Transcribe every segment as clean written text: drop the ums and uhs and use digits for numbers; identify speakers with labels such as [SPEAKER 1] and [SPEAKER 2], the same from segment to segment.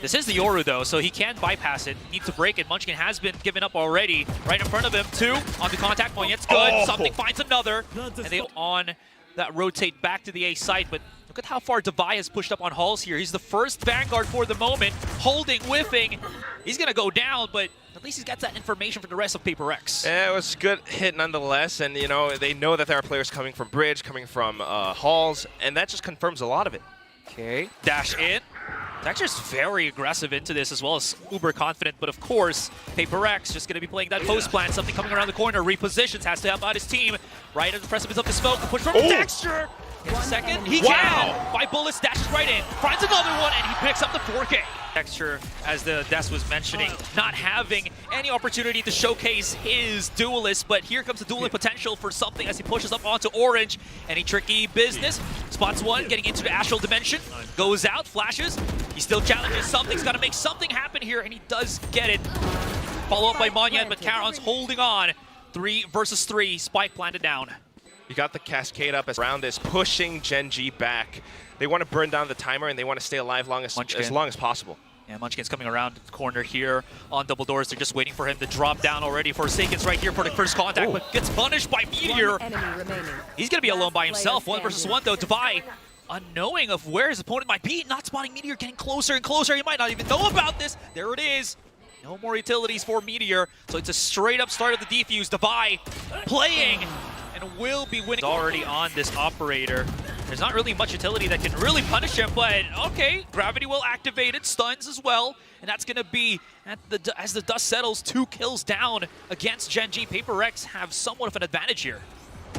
[SPEAKER 1] This is the Yoru though, so he can bypass it. Needs to break it. Munchkin has been given up already. Right in front of him, 2 on the contact point. It's good.
[SPEAKER 2] Oh.
[SPEAKER 1] Something finds another. And they on that rotate back to the A site, but look at how far Devi has pushed up on Halls here. He's the first Vanguard for the moment. Holding, whiffing. He's gonna go down, but at least he's got that information for the rest of Paper X.
[SPEAKER 2] Yeah, it was a good hit nonetheless, and you know they know that there are players coming from Bridge, coming from Halls, and that just confirms a lot of it.
[SPEAKER 1] Okay, dash in. Texture's very aggressive into this as well as uber confident, but of course, Paper X just going to be playing that post plan. Something coming around the corner, repositions, has to help out his team. Right at the precipice of the smoke, push from Texture. In a second, he can. 5 bullets, dashes right in, finds another one, and he picks up the 4K. Texture, as the Des was mentioning, not having any opportunity to showcase his duelist, but here comes the dueling potential for something as he pushes up onto Orange. Any tricky business. Spots one, getting into the astral dimension, goes out, flashes. He still challenges something, he's got to make something happen here, and he does get it. Follow up by Monyan, but Charon's holding on. 3 versus 3, spike planted down.
[SPEAKER 2] You got the cascade up around this, pushing Gen.G back. They want to burn down the timer, and they want to stay alive as long as possible.
[SPEAKER 1] Yeah, Munchkin's coming around the corner here on double doors. They're just waiting for him to drop down already. Forsaken's right here for the first contact, but gets punished by Meteor. He's going to be alone by himself. 1 versus 1, though. Devi, unknowing of where his opponent might be, not spotting Meteor, getting closer and closer. He might not even know about this. There it is. No more utilities for Meteor, so it's a straight-up start of the defuse. Devi playing and will be winning. Already on this operator. There's not really much utility that can really punish him, but okay, gravity well activated, stuns as well, and that's going to be, as the dust settles, 2 kills down against Gen.G. Paper X have somewhat of an advantage here.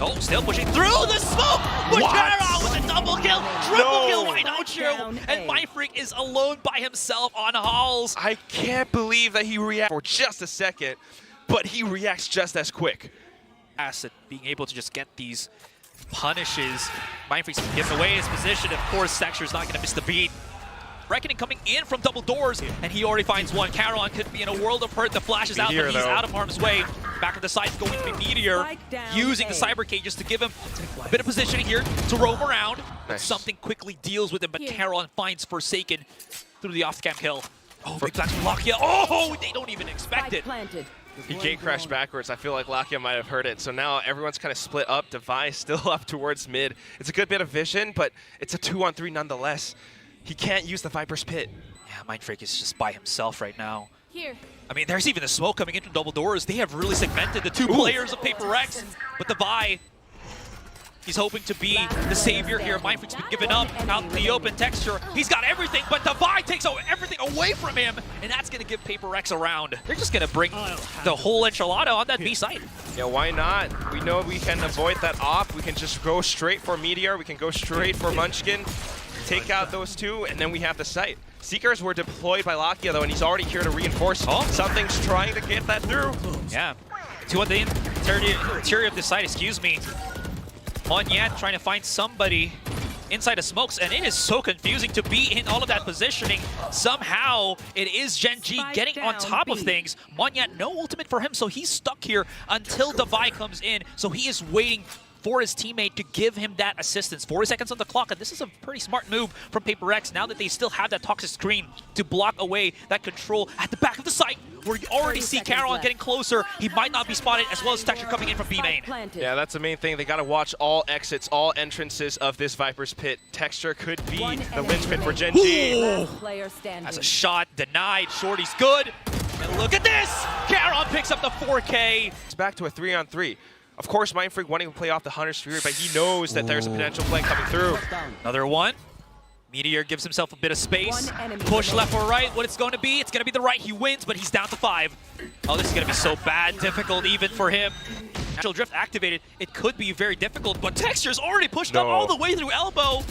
[SPEAKER 1] Oh, still pushing through the smoke! Bujara with a double kill! Triple kill, why don't you? And Mindfreak is alone by himself on Halls.
[SPEAKER 2] I can't believe that he reacts for just a second, but he reacts just as quick.
[SPEAKER 1] Asset being able to just get these punishes. Mindfreak's giving away his position. Of course, Texture's not going to miss the beat. Reckoning coming in from double doors, and he already finds one. Charon could be in a world of hurt. The flash is out, but he's out of harm's way. Back of the side is going to be Meteor, using the cyber cages to give him a bit of positioning here to roam around. Nice. Something quickly deals with him, but Charon finds Forsaken through the off-cam kill. Oh, big flash from Lakia. Oh, they don't even expect it.
[SPEAKER 2] He gate crashed backwards. I feel like Lakia might have heard it. So now everyone's kind of split up. Devi still up towards mid. It's a good bit of vision, but it's a 2-on-3 nonetheless. He can't use the Viper's Pit.
[SPEAKER 1] Yeah, Mindfreak is just by himself right now.
[SPEAKER 3] Here.
[SPEAKER 1] I mean, there's even the smoke coming in from double doors. They have really segmented the 2 players of Paper X. But Devi, he's hoping to be the savior here. Mindfreak's been given up out in the open. Texture, he's got everything, but Devi takes everything away from him, and that's going to give Paper X a round. They're just going to bring the whole enchilada on that B site.
[SPEAKER 2] Yeah, why not? We know we can avoid that op. We can just go straight for Meteor. We can go straight for Munchkin. Take out those 2, and then we have the site. Seekers were deployed by Lakia, though, and he's already here to reinforce. Something's trying to get that through.
[SPEAKER 1] Yeah. 2 on the interior of the site, excuse me. Monyan trying to find somebody inside the smokes, and it is so confusing to be in all of that positioning. Somehow, it is Gen.G getting on top of things. Monyan, no ultimate for him, so he's stuck here until Devi comes in. So he is waiting for his teammate to give him that assistance. 40 seconds on the clock, and this is a pretty smart move from Paper X now that they still have that toxic screen to block away that control at the back of the site, where you already see Charon getting closer. He might not be spotted, as well as Texture coming in from B main.
[SPEAKER 2] Yeah, that's the main thing. They got to watch all exits, all entrances of this Viper's Pit. Texture could be the linchpin for Gen.G.
[SPEAKER 1] As a shot denied, Shorty's good. And look at this! Charon picks up the 4K.
[SPEAKER 2] It's back to a 3-on-3. Of course, Mindfreak wanting to play off the Hunter's Fury, but he knows that there's a potential play coming through.
[SPEAKER 1] Another one. Meteor gives himself a bit of space. Push left or right. What it's going to be? It's going to be the right. He wins, but he's down to 5. Oh, this is going to be so bad. Difficult even for him. Natural Drift activated. It could be very difficult, but Texture's already pushed up all the way through elbow.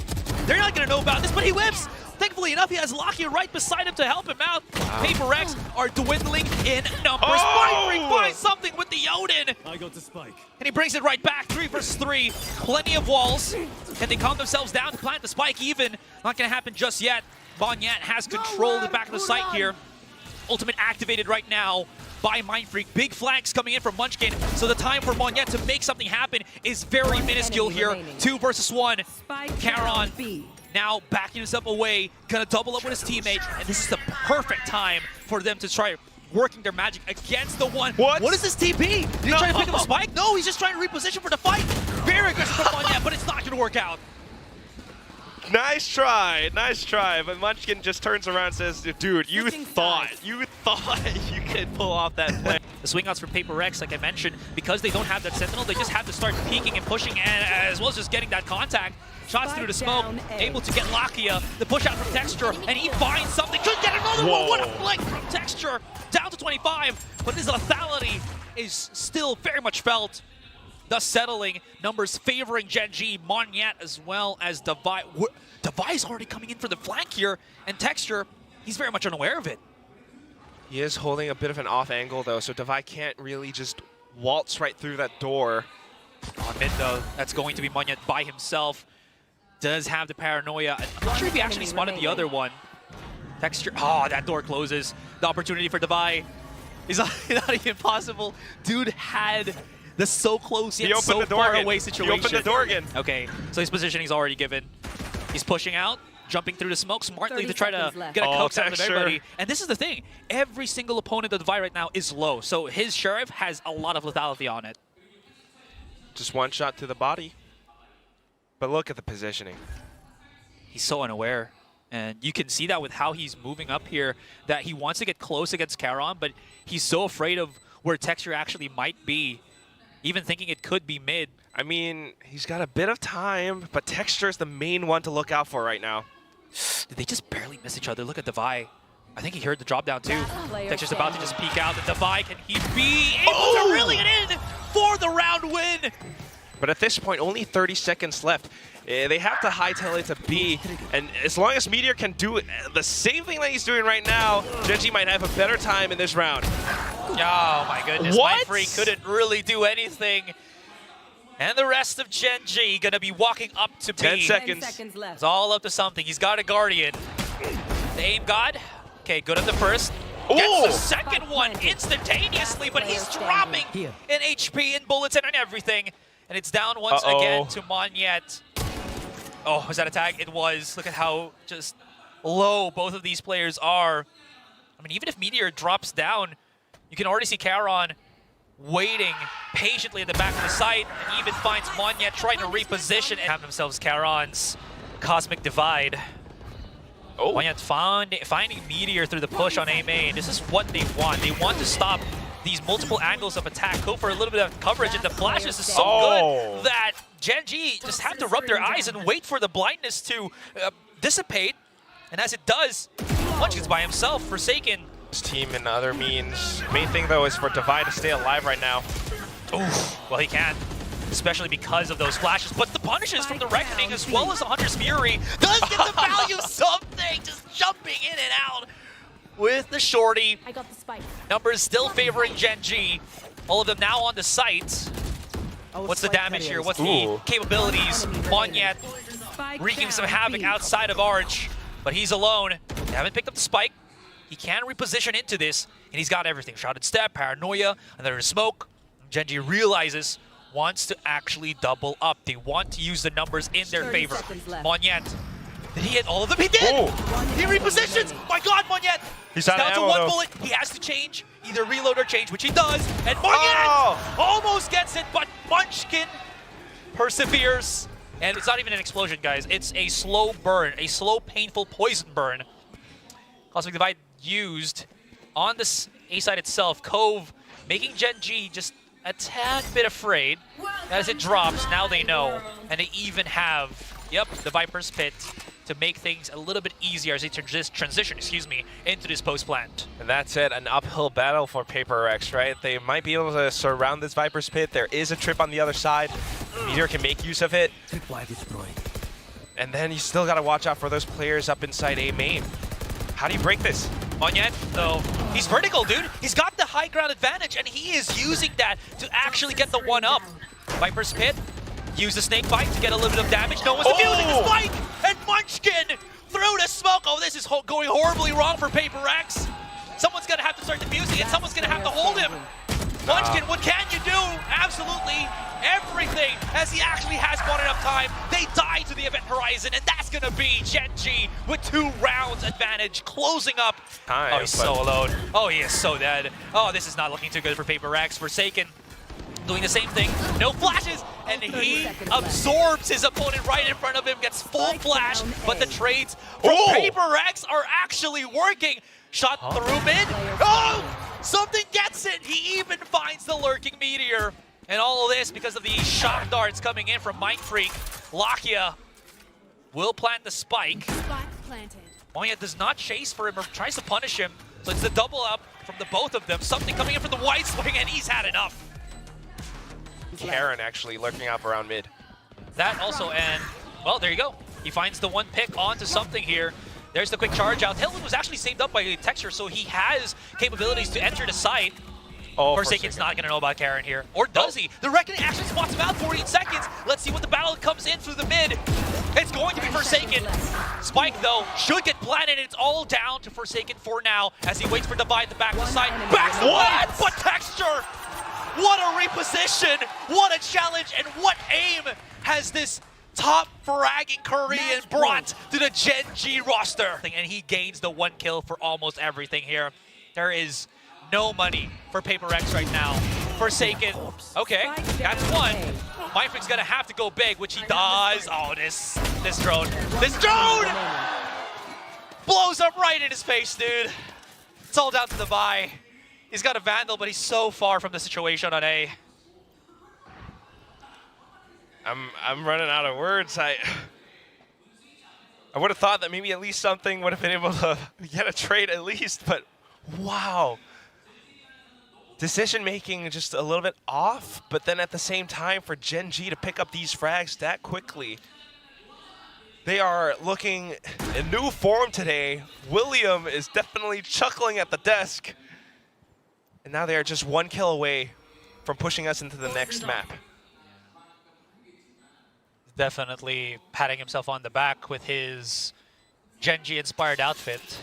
[SPEAKER 1] They're not going to know about this, but he whips. Thankfully enough, he has Lakia right beside him to help him out. Paper X are dwindling in numbers. Mindfreak finds something with the Odin.
[SPEAKER 4] I go to Spike.
[SPEAKER 1] And he brings it right back. 3 versus 3. Plenty of walls. Can they calm themselves down to plant the spike even? Not going to happen just yet. Monyan has control of the back of the site here. Ultimate activated right now by Mindfreak. Big flanks coming in from Munchkin. So the time for Monyan to make something happen is very minuscule here. 2 versus 1. Charon now backing himself away, gonna double up with his teammate, and this is the perfect time for them to try working their magic against the one.
[SPEAKER 2] What
[SPEAKER 1] is this TP? Is he trying to pick up a spike? No, he's just trying to reposition for the fight. Very aggressive from Monyet, but it's not gonna work out.
[SPEAKER 2] Nice try, but Munchkin just turns around and says, dude, you thought you could pull off that play.
[SPEAKER 1] The swing outs from Paper X, like I mentioned, because they don't have that Sentinel, they just have to start peeking and pushing, and as well as just getting that contact. Shots through the smoke, able to get Lakia, the push out from Texture, and he finds something, could get another one, what a flick from Texture, down to 25, but his lethality is still very much felt. Thus settling, numbers favoring Gen.G, Monyet as well as Devi. Devi's already coming in for the flank here, and Texture, he's very much unaware of it.
[SPEAKER 2] He is holding a bit of an off angle though, so Devi can't really just waltz right through that door.
[SPEAKER 1] On mid though, that's going to be Monyet by himself. Does have the paranoia. I'm not sure if he actually spotted the other one. Texture, oh, that door closes. The opportunity for Devi is not even possible. Dude had the so close yet so far away situation.
[SPEAKER 2] He opened the door again.
[SPEAKER 1] Okay, so his positioning is already given. He's pushing out, jumping through the smoke smartly to try to get a coax out of everybody. And this is the thing, every single opponent of Devi right now is low, so his Sheriff has a lot of lethality on it.
[SPEAKER 2] Just one shot to the body. But look at the positioning.
[SPEAKER 1] He's so unaware. And you can see that with how he's moving up here, that he wants to get close against Charon, but he's so afraid of where Texture actually might be, even thinking it could be mid.
[SPEAKER 2] I mean, he's got a bit of time, but Texture is the main one to look out for right now.
[SPEAKER 1] Did they just barely miss each other? Look at Devi. I think he heard the drop down too. Texture's about to just peek out. The Devi, can he be able to reel it in for the round win?
[SPEAKER 2] But at this point, only 30 seconds left. They have to hightail it to B, and as long as Meteor can do the same thing that he's doing right now, Gen.G might have a better time in this round.
[SPEAKER 1] Oh my goodness,
[SPEAKER 2] What?
[SPEAKER 1] MyFree couldn't really do anything. And the rest of Gen.G gonna be walking up to B.
[SPEAKER 2] 10 seconds.
[SPEAKER 3] 10 seconds left.
[SPEAKER 1] It's all up to something. He's got a Guardian. The aim god. Okay, good at the first. Gets the second one instantaneously, but he's dropping in HP and bullets and everything. And it's down once again to Monyet. Oh, was that a tag? It was. Look at how just low both of these players are. I mean, even if Meteor drops down, you can already see Charon waiting patiently at the back of the site, and even finds Monyet trying to reposition and have themselves Charon's Cosmic Divide. Monyet finding Meteor through the push on A main. This is what they want. They want to stop these multiple angles of attack, go for a little bit of coverage, and the flashes is so good that Gen.G just have to rub their eyes and wait for the blindness to dissipate. And as it does, Munchkin's by himself, Forsaken.
[SPEAKER 2] His team and other means. Main thing though is for Devi to stay alive right now.
[SPEAKER 1] Oof. Well, he can't, especially because of those flashes. But the punishes from the Reckoning as well as the Hunter's Fury does get the value of something, just jumping in and out with the shorty.
[SPEAKER 3] I got the spike.
[SPEAKER 1] Numbers still favoring Gen.G. All of them now on the site. What's the damage here? What's the capabilities? Monyet wreaking some havoc outside of Arch, but he's alone. They haven't picked up the spike. He can reposition into this, and he's got everything. Shrouded Step, Paranoia, and there's smoke. Gen.G realizes, wants to actually double up. They want to use the numbers in their favor. Monyet, did he hit all of them? He did! He repositions! My God, Monyet!
[SPEAKER 2] He's
[SPEAKER 1] down to one bullet. He has to change, either reload or change, which he does. And Monyet almost gets it, but Munchkin perseveres. And it's not even an explosion, guys. It's a slow burn, a slow, painful poison burn. Cosmic Divide used on this A side itself. Cove making Gen.G just a tad bit afraid. As it drops, now they know. And they even have, the Viper's Pit to make things a little bit easier as they transition, into this post plant.
[SPEAKER 2] And that's it, an uphill battle for Paper X, right? They might be able to surround this Viper's Pit. There is a trip on the other side. Meteor can make use of it. And then you still got to watch out for those players up inside A main. How do you break this?
[SPEAKER 1] Monyet, though, he's vertical, dude. He's got the high ground advantage, and he is using that to actually get the one-up. Viper's Pit, use the snake bite to get a little bit of damage. No one's defusing the spike, and Munchkin through the smoke. Oh, this is going horribly wrong for Paper X. Someone's gonna have to start defusing it. Someone's gonna have to hold him. Munchkin, what can you do? Absolutely everything, as he actually has bought enough time. They die to the event horizon, and that's gonna be Gen.G with 2 rounds advantage, closing up. Oh, he's so alone. Oh, he is so dead. Oh, this is not looking too good for Paper Rex. Forsaken doing the same thing. No flashes, and he absorbs his opponent right in front of him, gets full flash, but the trades from Paper Rex are actually working. Shot through mid. Oh! Something gets it! He even finds the lurking meteor. And all of this because of the shock darts coming in from Mindfreak. Lakia will plant the spike. Monya does not chase for him or tries to punish him. So it's the double up from the both of them. Something coming in from the white swing, and he's had enough.
[SPEAKER 2] Karen actually lurking up around mid.
[SPEAKER 1] That also, and well, there you go. He finds the one pick onto something here. There's the quick charge out. Tailwind was actually saved up by Texture, so he has capabilities to enter the site.
[SPEAKER 2] Oh,
[SPEAKER 1] Forsaken's not going to know about Karen here. Or does he? The Reckoning actually spots him out 14 seconds. Let's see what the battle comes in through the mid. It's going to be Forsaken. Spike, though, should get planted. It's all down to Forsaken for now as he waits for Divide to back the site. Back what? What Texture? What a reposition. What a challenge. And what aim has this top fragging Korean brought to the Gen.G roster. And he gains the 1 kill for almost everything here. There is no money for Paper Rex right now. Forsaken, okay, that's one. Mindfreak's gonna have to go big, which he does. Oh, this drone blows up right in his face, dude. It's all down to the buy. He's got a Vandal, but he's so far from the situation on A.
[SPEAKER 2] I'm running out of words. I would have thought that maybe at least something would have been able to get a trade at least, but wow. Decision making just a little bit off, but then at the same time for Gen.G to pick up these frags that quickly. They are looking in new form today. William is definitely chuckling at the desk. And now they are just 1 kill away from pushing us into the next map.
[SPEAKER 1] Definitely patting himself on the back with his Gen.G inspired outfit.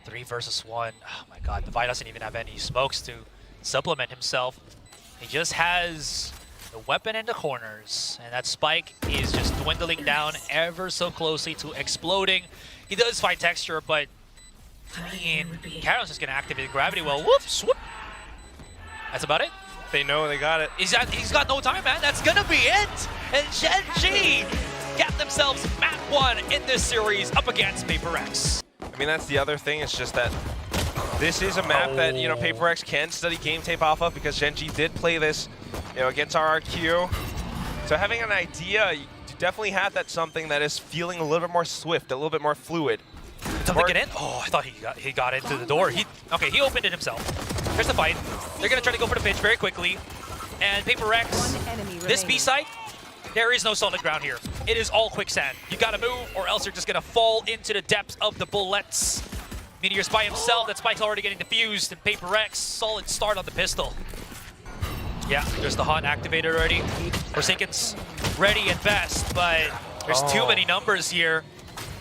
[SPEAKER 1] 3 versus 1. Oh my god, Divide doesn't even have any smokes to supplement himself. He just has the weapon in the corners, and that spike is just dwindling down ever so closely to exploding. He does find Texture, but I mean, Karen's just gonna activate Gravity Well. Whoops, whoop. That's about it.
[SPEAKER 2] They know they got it.
[SPEAKER 1] He's got no time, man. That's gonna be it. And Gen.G got themselves map 1 in this series up against Paper Rex.
[SPEAKER 2] I mean, that's the other thing. It's just that this is a map that, you know, Paper Rex can study game tape off of because Gen.G did play this, you know, against RRQ. So having an idea, you definitely have that something that is feeling a little bit more swift, a little bit more fluid.
[SPEAKER 1] Something get in? Oh, I thought he got into the door. Okay, he opened it himself. Here's the fight. They're gonna try to go for the pitch very quickly. And Paper Rex, this B site, there is no solid ground here. It is all quicksand. You gotta move or else you're just gonna fall into the depths of the bullets. Meteor's by himself, that spike's already getting defused, and Paper Rex, solid start on the pistol. Yeah, there's the Haunt activated already. Forsaken's ready at best, but there's too many numbers here.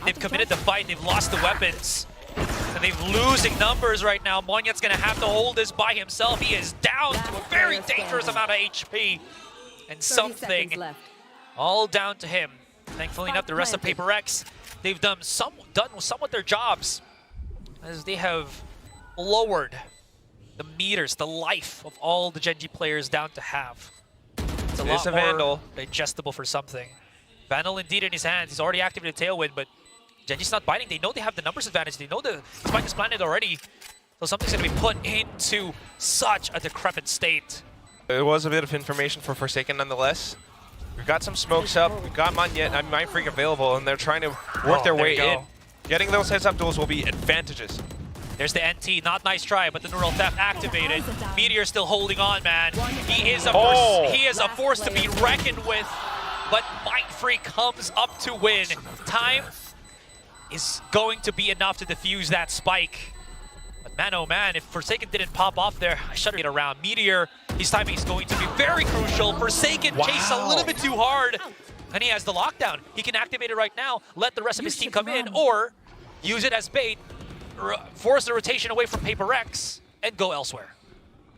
[SPEAKER 1] They've committed the fight, they've lost the weapons. And they're losing numbers right now. Monyet's gonna have to hold this by himself. He is down to a very dangerous amount of HP. And something all down to him. Thankfully enough, the rest of Paper Rex, they've done somewhat their jobs, as they have lowered the meters, the life of all the Gen.G players down to half. It's a lot more digestible for something. Vandal indeed in his hands. He's already activated Tailwind, but Gen.G's not biting. They know they have the numbers advantage. They know the spike is planted already. So something's going to be put into such a decrepit state.
[SPEAKER 2] It was a bit of information for Forsaken nonetheless. We've got some smokes up. We've got Mindfreak available, and they're trying to work their way in. Getting those heads-up duels will be advantages.
[SPEAKER 1] There's the NT. Not nice try, but the Neural Theft activated. Meteor still holding on, man. He is a force to be reckoned with, but Mindfreak comes up to win. Time is going to be enough to defuse that spike. But man, oh man, if Forsaken didn't pop off there, I should've get around. Meteor, his timing is going to be very crucial. Forsaken chased a little bit too hard, and he has the lockdown. He can activate it right now, let the rest of his team come in, or use it as bait, force the rotation away from Paper Rex, and go elsewhere.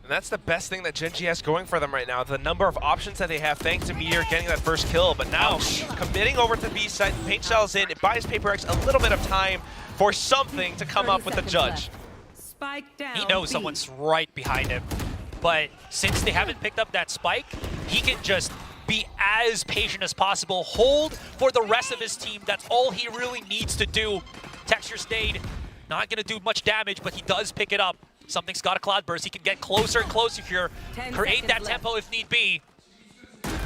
[SPEAKER 2] And that's the best thing that Gen.G has going for them right now. The number of options that they have thanks to Meteor getting that first kill. But now, committing over to the B side, paint shells in, it buys Paper X a little bit of time for something to come up with the judge.
[SPEAKER 3] Spike down.
[SPEAKER 1] He knows someone's right behind him. But since they haven't picked up that spike, he can just be as patient as possible, hold for the rest of his team. That's all he really needs to do. Texture stayed, not going to do much damage, but he does pick it up. Something's got a cloud burst. He can get closer and closer here, create that tempo if need be.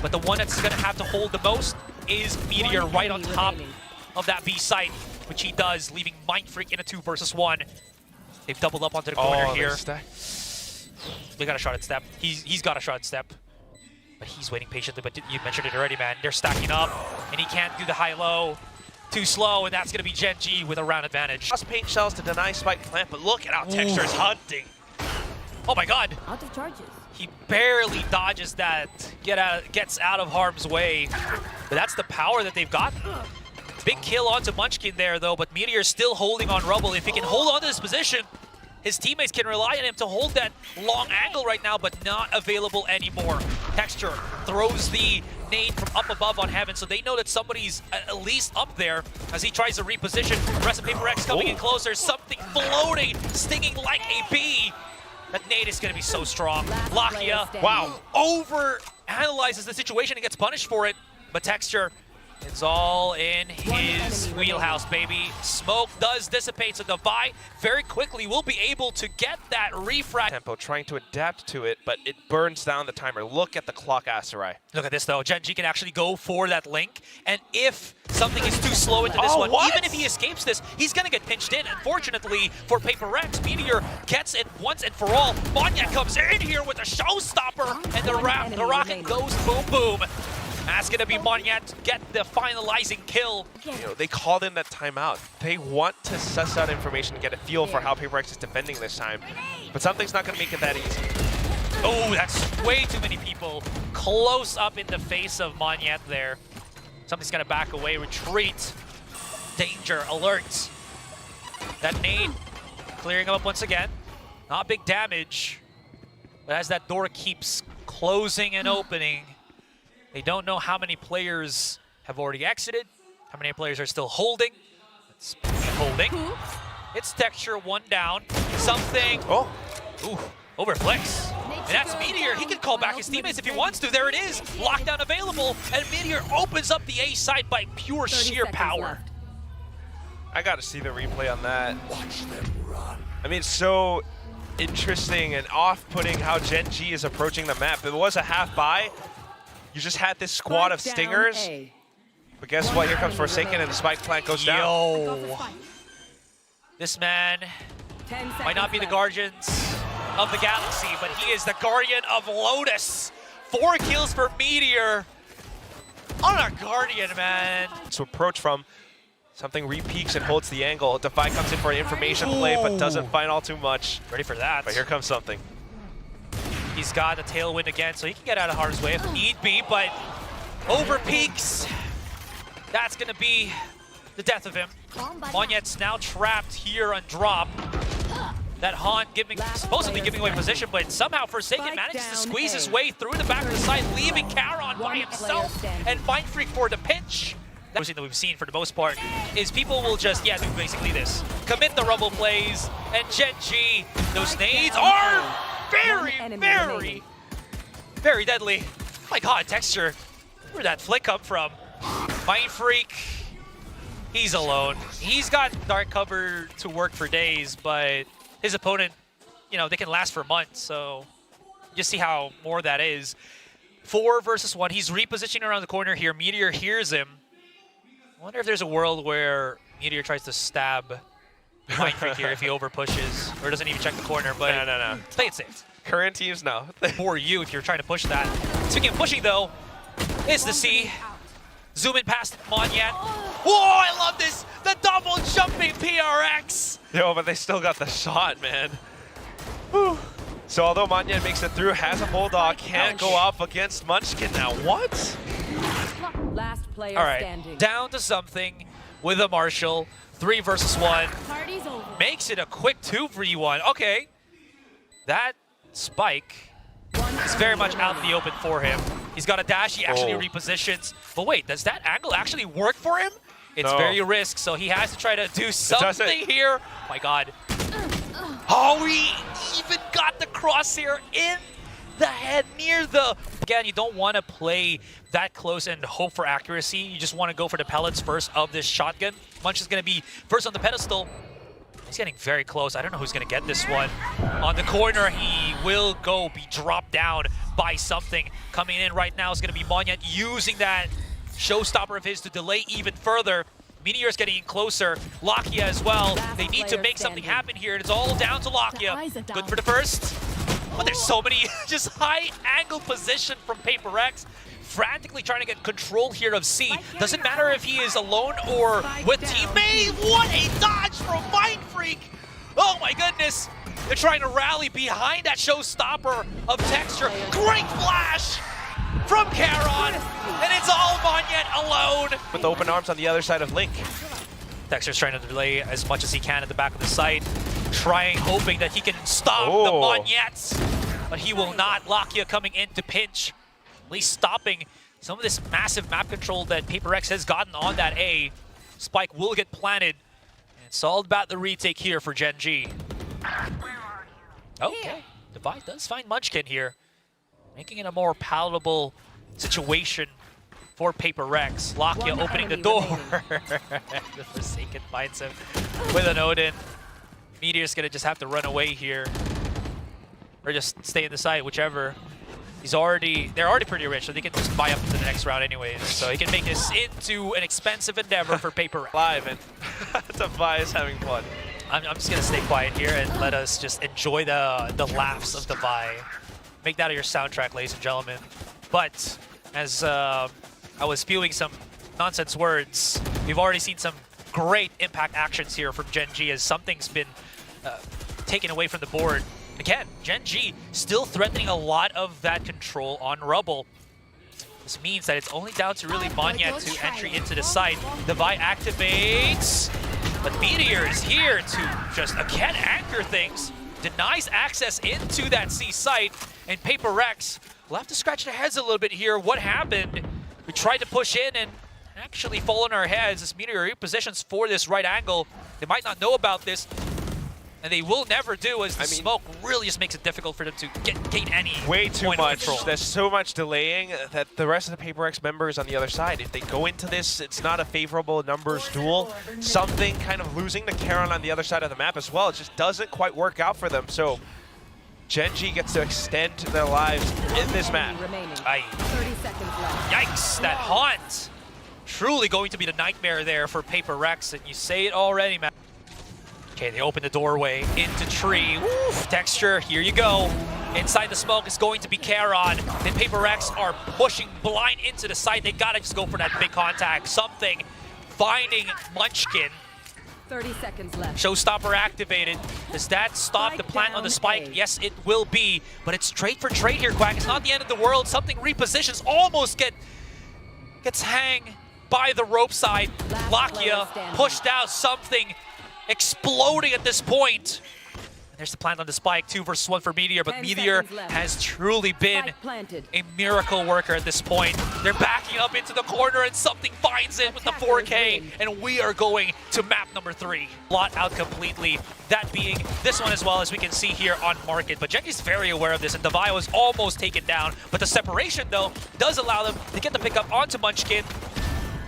[SPEAKER 1] But the one that's going to have to hold the most is Meteor right on top of that B site, which he does, leaving Mindfreak in a 2 versus 1. They've doubled up onto the corner here. They got a shot at step. He's got a shot at step. But he's waiting patiently, but you mentioned it already, man. They're stacking up, and he can't do the high-low. Too slow, and that's going to be Gen.G with a round advantage.
[SPEAKER 2] Lost paint shells to deny spike plant, but look at how Texture is hunting.
[SPEAKER 1] Oh my god.
[SPEAKER 3] Out of charges.
[SPEAKER 1] He barely dodges that, gets out of harm's way. But that's the power that they've got. Big kill onto Munchkin there, though, but Meteor still holding on Rubble. If he can hold on to this position, his teammates can rely on him to hold that long angle right now, but not available anymore. Texture throws the nade from up above on Heaven, so they know that somebody's at least up there as he tries to reposition. The rest of Paper X coming in closer, something floating, stinging like a bee. That nade is going to be so strong. Lakia, wow, over-analyzes the situation and gets punished for it, but Texture, it's all in his wheelhouse, baby. Smoke does dissipate, so Devi very quickly will be able to get that refract.
[SPEAKER 2] Tempo trying to adapt to it, but it burns down the timer. Look at the clock, Aserai.
[SPEAKER 1] Look at this, though. Gen.G can actually go for that link, and if something is too slow into this one, even if he escapes this, he's going to get pinched in. Unfortunately for Paper X, Meteor gets it once and for all. Monyet comes in here with a showstopper, and the rocket goes boom, boom. That's going to be Monyet get the finalizing kill.
[SPEAKER 2] You know, they called in that timeout. They want to suss out information and get a feel for how Paper X is defending this time. But something's not going to make it that easy.
[SPEAKER 1] Oh, that's way too many people close up in the face of Monyet there. Something's going to back away, retreat. Danger, alert. That nade clearing him up once again. Not big damage. But as that door keeps closing and opening, they don't know how many players have already exited, how many players are still holding. It's holding. It's Texture, one down. Something.
[SPEAKER 2] Oh.
[SPEAKER 1] Ooh, overflex. And that's Meteor. He can call back his teammates if he wants to. There it is. Lockdown available. And Meteor opens up the A side by pure sheer power.
[SPEAKER 2] I got to see the replay on that. Watch them run. I mean, it's so interesting and off-putting how Gen.G is approaching the map. It was a half buy. You just had this squad of stingers, but guess what? Here comes Forsaken, and the spike plant goes down.
[SPEAKER 1] Yo, this man might not be the Guardians of the Galaxy, but he is the Guardian of Lotus. 4 kills for Meteor on our Guardian, man.
[SPEAKER 2] So approach from something re-peaks and holds the angle. Defi comes in for an information play, but doesn't find all too much.
[SPEAKER 1] Ready for that.
[SPEAKER 2] But here comes something.
[SPEAKER 1] He's got a tailwind again, so he can get out of harm's way if need be, but over peaks. That's going to be the death of him. Monyet's now trapped here on drop. That Haunt supposedly giving away position, but somehow Forsaken manages to squeeze his way through the back of the side, leaving Charon by himself and Mindfreak for the pinch. That's that we've seen for the most part is people will just, do basically this. Commit the Rumble plays, and Gen.G, those nades are very, very deadly. My god, Texture, where'd that flick come from? Mindfreak, he's alone. He's got dark cover to work for days, but his opponent, they can last for months, so just see how more that is. 4 versus 1, he's repositioning around the corner here. Meteor hears him. I wonder if there's a world where Meteor tries to stab Mindfreak here if he over pushes or doesn't even check the corner, but
[SPEAKER 2] no.
[SPEAKER 1] Play it safe.
[SPEAKER 2] Current teams, no.
[SPEAKER 1] For you if you're trying to push that. Speaking of pushing though, it's the C. Zoom in past Monyet. Whoa, I love this! The double jumping PRX!
[SPEAKER 2] Yo, but they still got the shot, man. Whew. So although Monyet makes it through, has a Bulldog, can't go up against Munchkin now. What?
[SPEAKER 3] Last player
[SPEAKER 1] All right,
[SPEAKER 3] standing.
[SPEAKER 1] down to something with a Marshall. 3 versus 1.
[SPEAKER 3] Party's over.
[SPEAKER 1] Makes it a quick 2-v1. Okay. That Spike is very much out in the open for him. He's got a dash, he actually repositions. But wait, does that angle actually work for him? It's very risk, so he has to try to do something here. Oh my god. Oh, he even got the crosshair in the head near the... Again, you don't want to play that close and hope for accuracy. You just want to go for the pellets first of this shotgun. Munch is going to be first on the pedestal. He's getting very close. I don't know who's going to get this one. On the corner, he will be dropped down by something. Coming in right now is going to be Monyet using that showstopper of his to delay even further. Meteor's getting in closer. Lakia as well. They need to make something happen here. It's all down to Lakia. Good for the first. But there's so many just high angle position from Paper X. Frantically trying to get control here of C. Doesn't matter if he is alone or with teammate. What a dodge from Mind Freak! Oh my goodness! They're trying to rally behind that showstopper of Texture. Great flash from Charon, and it's all Monyet alone.
[SPEAKER 2] With open arms on the other side of Link.
[SPEAKER 1] Texture's trying to delay as much as he can at the back of the site, hoping that he can stop the Monyets, but he will not. Lakia coming in to pinch, at least stopping some of this massive map control that Paper X has gotten on that A. Spike will get planted, and it's all about the retake here for Gen.G. Okay, Devi does find Munchkin here, making it a more palatable situation for Paper X. Lakia opening the door. The Forsaken finds him with an Odin. Meteor's gonna just have to run away here, or just stay in the site, whichever. They're already pretty rich, so they can just buy up into the next round anyways. So he can make this into an expensive endeavor for Paper X.
[SPEAKER 2] Live, and Devi is having fun.
[SPEAKER 1] I'm just gonna stay quiet here and let us just enjoy the laughs of Devi. Make that your soundtrack, ladies and gentlemen. But as I was spewing some nonsense words, we've already seen some great impact actions here from Gen.G as something's been taken away from the board. Again, Gen.G still threatening a lot of that control on Rubble. This means that it's only down to really Monyet to entry into the site. Devi activates, but Meteor is here to just again anchor things. Denies access into that C site, and Paper X will have to scratch their heads a little bit here. What happened? We tried to push in and actually fall on our heads. This Meteor repositions for this right angle. They might not know about this, and they will never do, as the smoke really just makes it difficult for them to gain any
[SPEAKER 2] way too
[SPEAKER 1] point of
[SPEAKER 2] much.
[SPEAKER 1] control.
[SPEAKER 2] There's so much delaying that the rest of the Paper X members on the other side, if they go into this, it's not a favorable numbers duel. Something kind of losing to Charon on the other side of the map as well. It just doesn't quite work out for them. So Gen.G gets to extend their lives in this map.
[SPEAKER 3] 30 seconds left.
[SPEAKER 1] Yikes, that haunt. Truly going to be the nightmare there for Paper X, and you say it already, man. Okay, they open the doorway into tree. Woof, Texture, here you go. Inside the smoke is going to be Charon. Then Paper X are pushing blind into the site. They gotta just go for that big contact. Something. Finding Munchkin.
[SPEAKER 3] 30 seconds left.
[SPEAKER 1] Showstopper activated. Does that stop the plant on the Spike? Yes, it will be. But it's trade for trade here, Quack. It's not the end of the world. Something repositions. Almost gets hang by the rope side. Lakia pushed out. Something exploding at this point. There's the plant on the Spike, 2 versus 1 for Meteor, but Meteor has truly been a miracle worker at this point. They're backing up into the corner and something finds it with the 4K, and we are going to map number 3. Lot out completely, that being this one as well, as we can see here on Market. But Gen.G is very aware of this, and Devi was almost taken down, but the separation though does allow them to get the pickup onto Munchkin.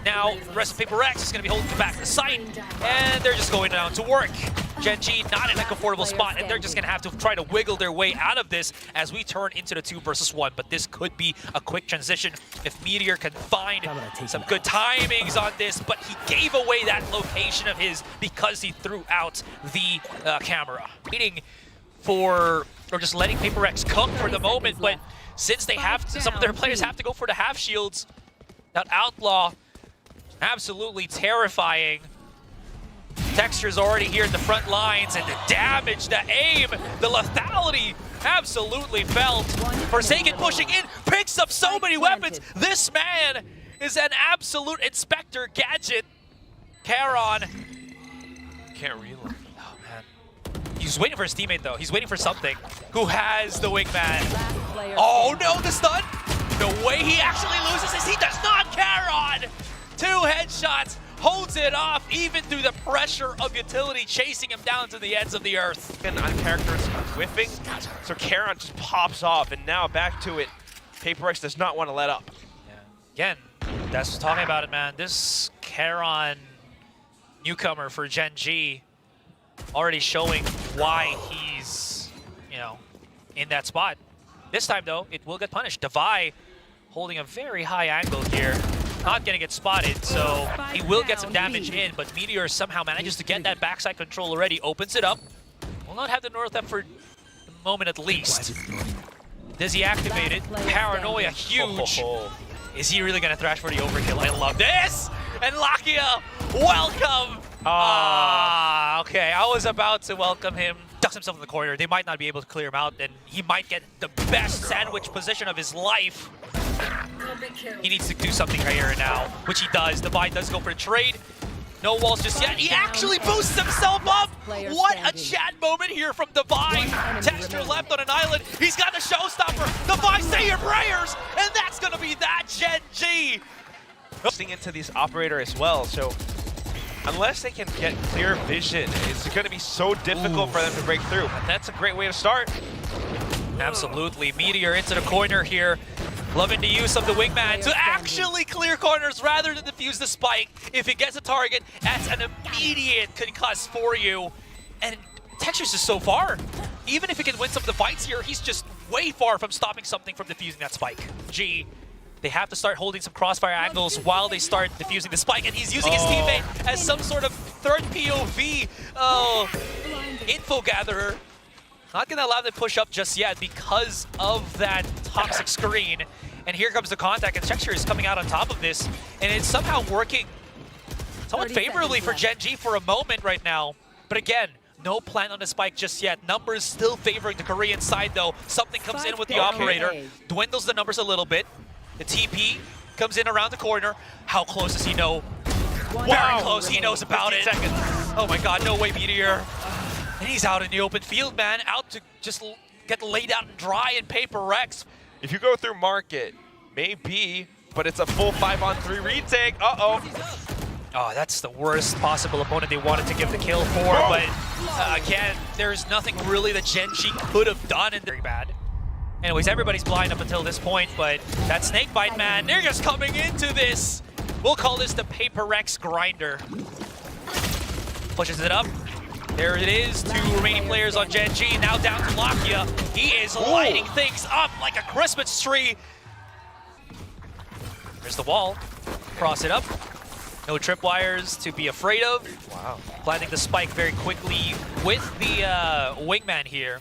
[SPEAKER 1] Now, the rest of Paper X is going to be holding back the site, and they're just going down to work. Gen.G not in a comfortable spot, and they're just going to have to try to wiggle their way out of this as we turn into the 2 versus 1. But this could be a quick transition if Meteor can find some good timings on this, but he gave away that location of his because he threw out the camera. Waiting for, or just letting Paper X cook for the moment, but since they have to, some of their players have to go for the half shields, that Outlaw, absolutely terrifying. Texture's already here in the front lines, and the damage, the aim, the lethality absolutely felt. Forsaken pushing in, picks up so many weapons. This man is an absolute Inspector Gadget. Charon.
[SPEAKER 2] Can't reload.
[SPEAKER 1] Oh man. He's waiting for his teammate, though. He's waiting for something. Who has the wingman?
[SPEAKER 3] Player
[SPEAKER 1] Oh,
[SPEAKER 3] standing.
[SPEAKER 1] no, the stun. The way he actually loses is he does not care on. 2 headshots. Holds it off, even through the pressure of utility chasing him down to the ends of the earth.
[SPEAKER 2] And uncharacteristic whiffing, so Karon just pops off, and now back to it. PaperX does not want to let up.
[SPEAKER 1] Again, that's talking about it, man. This Karon newcomer for Gen.G already showing why he's, you know, in that spot. This time, though, it will get punished. Devi holding a very high angle here. Not going to get spotted, so he will get some damage in, but Meteor somehow manages to get that backside control already, opens it up. Will not have the North up for the moment at least. Does he activate it? Paranoia, huge. Is he really going to thrash for the overkill? I love this! And Lakia, welcome! Okay, I was about to welcome him. Ducks himself in the corner. They might not be able to clear him out, and he might get the best sandwich position of his life. He needs to do something right here and now, which he does. Devi does go for the trade. No walls just yet. He actually boosts himself up. What a chat moment here from Devi. Texture left on an island. He's got the showstopper. Devi, say your prayers, and that's going to be that Gen.G.
[SPEAKER 2] Into these operator as well, so unless they can get clear vision, it's going to be so difficult for them to break through. But that's a great way to start.
[SPEAKER 1] Absolutely. Meteor into the corner here. Loving the use of the wingman to actually clear corners rather than defuse the spike. If he gets a target, that's an immediate concuss for you. And Texture's just so far. Even if he can win some of the fights here, he's just way far from stopping something from defusing that spike. G, they have to start holding some crossfire angles while they start defusing the spike, and he's using his teammate as some sort of third POV info gatherer. Not going to allow them to push up just yet because of that toxic screen. And here comes the contact, and Texture is coming out on top of this, and it's somehow working somewhat favorably for Gen.G for a moment right now. But again, no plan on the spike just yet. Numbers still favoring the Korean side, though. Something comes in with the operator, dwindles the numbers a little bit. The TP comes in around the corner. How close does he know? Very close, he knows about it.
[SPEAKER 2] Seconds.
[SPEAKER 1] Oh my god, no way, Meteor. And he's out in the open field, man. Out to just get laid out and dry in PaperX.
[SPEAKER 2] If you go through market, maybe, but it's a full 5-on-3 retake. Uh-oh.
[SPEAKER 1] Oh, that's the worst possible opponent they wanted to give the kill for, but again, there's nothing really that Gen.G could have done, and very bad. Anyways, everybody's blind up until this point, but that snake bite, man, they're just coming into this. We'll call this the PaperX grinder. Pushes it up. There it is, 2 remaining players on Gen.G, now down to Lakia. He is lighting things up like a Christmas tree. There's the wall. Cross it up. No tripwires to be afraid of.
[SPEAKER 2] Wow.
[SPEAKER 1] Planting the spike very quickly with the wingman here.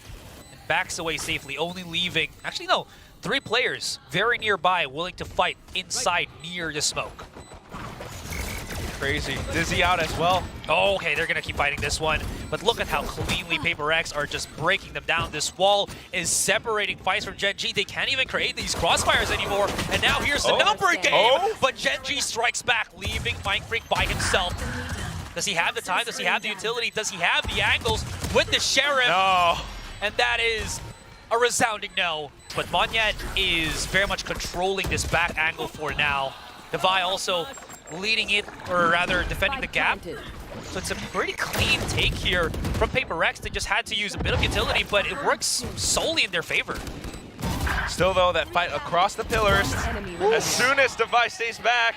[SPEAKER 1] And backs away safely, only leaving... Actually, no. 3 players very nearby, willing to fight inside near the smoke.
[SPEAKER 2] Crazy. Dizzy out as well.
[SPEAKER 1] Oh, okay, they're going to keep fighting this one. But look at how cleanly PaperX are just breaking them down. This wall is separating fights from Gen.G. They can't even create these crossfires anymore. And now here's the number game. But Gen.G strikes back, leaving Mindfreak by himself. Does he have the time? Does he have the utility? Does he have the angles with the Sheriff?
[SPEAKER 2] No.
[SPEAKER 1] And that is a resounding no. But Monyet is very much controlling this back angle for now. Devi also leading it, or rather defending the gap. So it's a pretty clean take here from PaperX. They just had to use a bit of utility, but it works solely in their favor.
[SPEAKER 2] Still, though, that fight across the pillars. As soon as Devi stays back.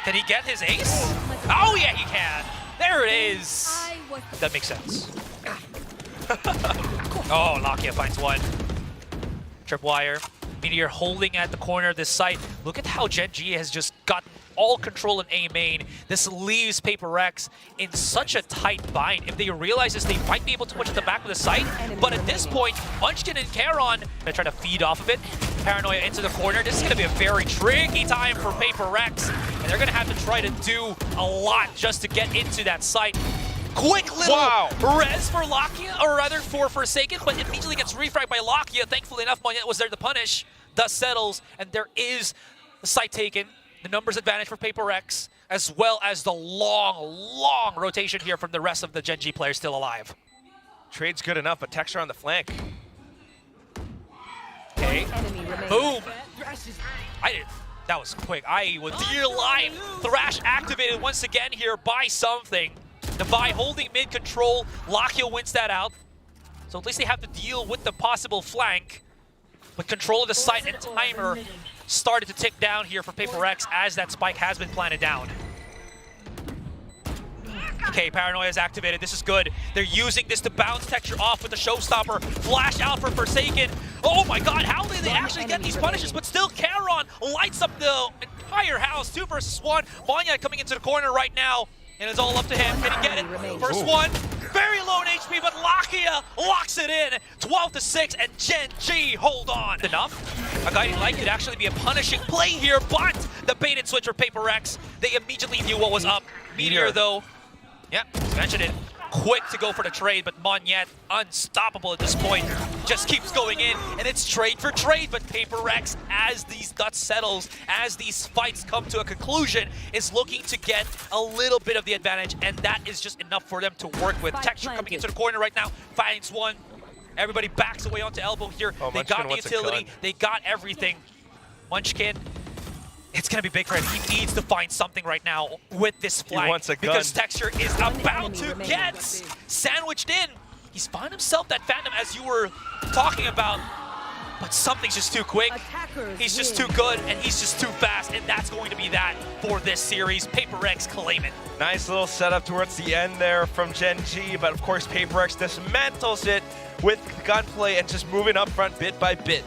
[SPEAKER 1] Can he get his ace? Oh, yeah, he can. There it is. That makes sense. Oh, Lakia finds one. Tripwire. Meteor holding at the corner of this site. Look at how Gen.G has just got all control in A main. This leaves PaperX in such a tight bind. If they realize this, they might be able to push at the back of the site. But at this point, Munchkin and Karon are trying to feed off of it. Paranoia into the corner. This is going to be a very tricky time for PaperX. And they're going to have to try to do a lot just to get into that site. Quick little res for Lakia, or rather for Forsaken, but immediately gets refragged by Lakia. Thankfully enough, Monyet was there to punish. Dust settles, and there is the site taken. The numbers advantage for PaperX, as well as the long, long rotation here from the rest of the Gen.G players still alive.
[SPEAKER 2] Trade's good enough, but Texture on the flank.
[SPEAKER 1] Okay.
[SPEAKER 3] Enemy remaining.
[SPEAKER 1] Boom. That was quick. With dear life, Thrash activated once again here by something. Devi holding mid control. Lakia wins that out. So at least they have to deal with the possible flank. But control of the site and timer started to tick down here for Paper Rex as that spike has been planted down. Okay, Paranoia is activated. This is good. They're using this to bounce Texture off with the Showstopper. Flash out for Forsaken. Oh my god, how did they actually get these punishes? But still, Charon lights up the entire house. 2 versus 1. Vanya coming into the corner right now. And it's all up to him. Can he get it? First one. Very low in HP, but Lakia locks it in. 12-6, and Gen.G hold on. Enough. A guiding light could actually be a punishing play here, but the bait and switch for Paper Rex, they immediately knew what was up. Meteor, though, yeah, mentioned it. Quick to go for the trade, but Monyet, unstoppable at this point, just keeps going in, and it's trade for trade. But Paper Rex, as these dust settles, as these fights come to a conclusion, is looking to get a little bit of the advantage, and that is just enough for them to work with. Texture coming into the corner right now, finds one. Everybody backs away onto elbow here.
[SPEAKER 2] Oh,
[SPEAKER 1] they got the utility, they got everything. Munchkin, it's going to be big for him. He needs to find something right now with this flank.
[SPEAKER 2] He wants a gun.
[SPEAKER 1] Because Texture is about to get sandwiched in. He's found himself that Phantom as you were talking about. But something's just too quick. He's just too good, and he's just too fast. And that's going to be that for this series. Paper Rex claim it.
[SPEAKER 2] Nice little setup towards the end there from Gen.G, but of course Paper Rex dismantles it with gunplay and just moving up front bit by bit.